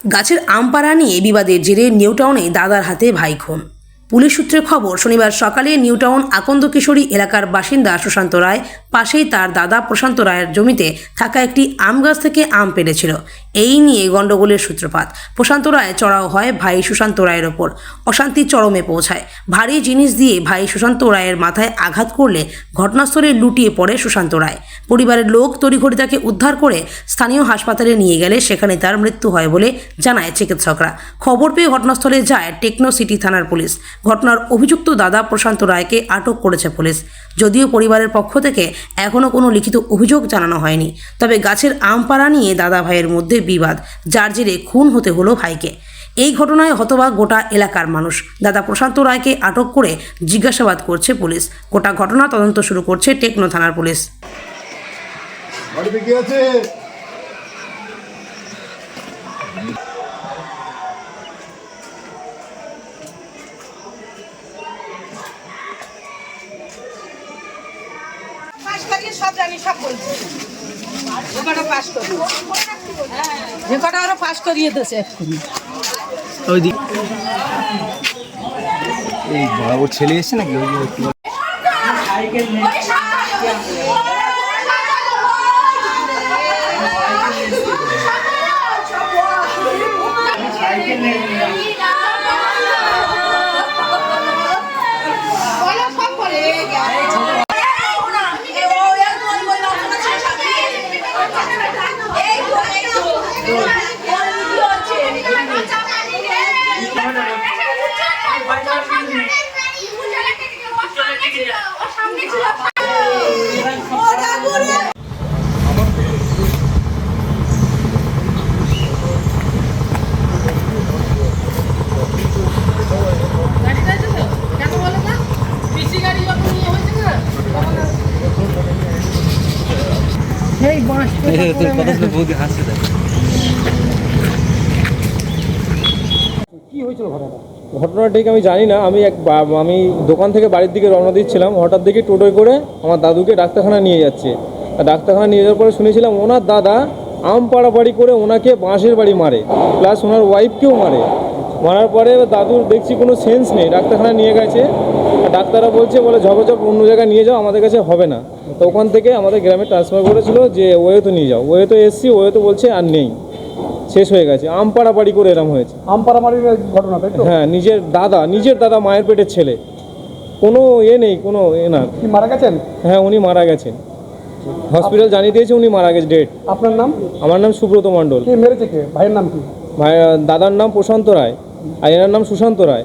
গাছের আম পাড়া নিয়ে বিবাদের জেরে নিউটাউনে দাদার হাতে ভাই খুন। পুলিশ সূত্রে খবর, শনিবার সকালে নিউটাউন আকন্দকিশোরী এলাকার বাসিন্দা সুশান্ত রায় পাশেই তার দাদা প্রশান্ত রায়ের জমিতে থাকা একটি আম গাছ থেকে আম পেড়েছিল। এই নিয়ে গণ্ডগোলের সূত্রপাত। প্রশান্ত রায় চড়াও হয় ভাই সুশান্ত রায়ের ওপর। অশান্তি চরমে পৌঁছায়। ভারী জিনিস দিয়ে ভাই সুশান্ত রায়ের মাথায় আঘাত করলে ঘটনাস্থলে লুটিয়ে পড়ে সুশান্ত রায়। পরিবারের লোক তড়িঘড়ি তাকে উদ্ধার করে স্থানীয় হাসপাতালে নিয়ে গেলে সেখানে তার মৃত্যু হয় বলে জানায় চিকিৎসকরা। খবর পেয়ে ঘটনাস্থলে যায় টেকনো সিটি থানার পুলিশ। ঘটনার অভিযুক্ত দাদা প্রশান্ত রায়কে আটক করেছে পুলিশ। যদিও পরিবারের পক্ষ থেকে এখনও কোনো লিখিত অভিযোগ জানানো হয়নি, তবে গাছের আম পাড়া নিয়ে দাদা ভাইয়ের মধ্যে বিবাদ, যার জেরে খুন হতে হলো ভাইকে। এই ঘটনায় হতবাক গোটা এলাকার মানুষ। দাদা প্রশান্ত রায়কে আটক করে জিজ্ঞাসাবাদ করছে পুলিশ। গোটা ঘটনা তদন্ত শুরু করছে টেকনো থানার পুলিশ। সব জানি, সব বলছি, যে কটা পাস করি, যে কটা আরো পাস করিয়ে দিয়েছে এক্ষুনি। ওই দিক এই বড় ছেলে এসছে নাকি? বহুত হাসি দেয়। ঘটনা ঠিক আমি জানি না। আমি দোকান থেকে বাড়ির দিকে রওনা দিচ্ছিলাম, হঠাৎ দেখি টোটোয় করে আমার দাদুকে ডাক্তারখানা নিয়ে যাচ্ছে। ডাক্তারখানা নিয়ে যাওয়ার পরে শুনেছিলাম ওনার দাদা আম পাড়াপাড়ি করে ওনাকে বাঁশের বাড়ি মারে, প্লাস ওনার ওয়াইফকেও মারার পরে দাদুর দেখছি কোনো সেন্স নেই। ডাক্তারখানা নিয়ে গেছে, ডাক্তাররা বলে ঝপঝপ অন্য জায়গায় নিয়ে যাও, আমাদের কাছে হবে না। তো ওখান থেকে আমাদের গ্রামে ট্রান্সফার করেছিল যে ওয়ে তো নিয়ে যাও। ওয়ে তো এসছি, ওয়ে তো বলছে আর নেই, শেষ হয়ে গেছে। আম পাড়াপাড়ি করে এরম হয়েছে। আম পাড়াপাড়ির ঘটনা, তাই তো? হ্যাঁ, নিজের দাদা মায়ের পেটের ছেলে, কোনো নেই, কোনো না। কি মারা গেছেন? হ্যাঁ, উনি মারা গেছেন। হসপিটাল জানিয়ে দিয়েছে উনি মারা গেছে, ডেট। আপনার নাম? আমার নাম সুব্রত মণ্ডল। কে মেরেছে? কে? ভাইয়ের নাম কি? দাদার নাম প্রশান্ত রায় আর এনার নাম সুশান্ত রায়।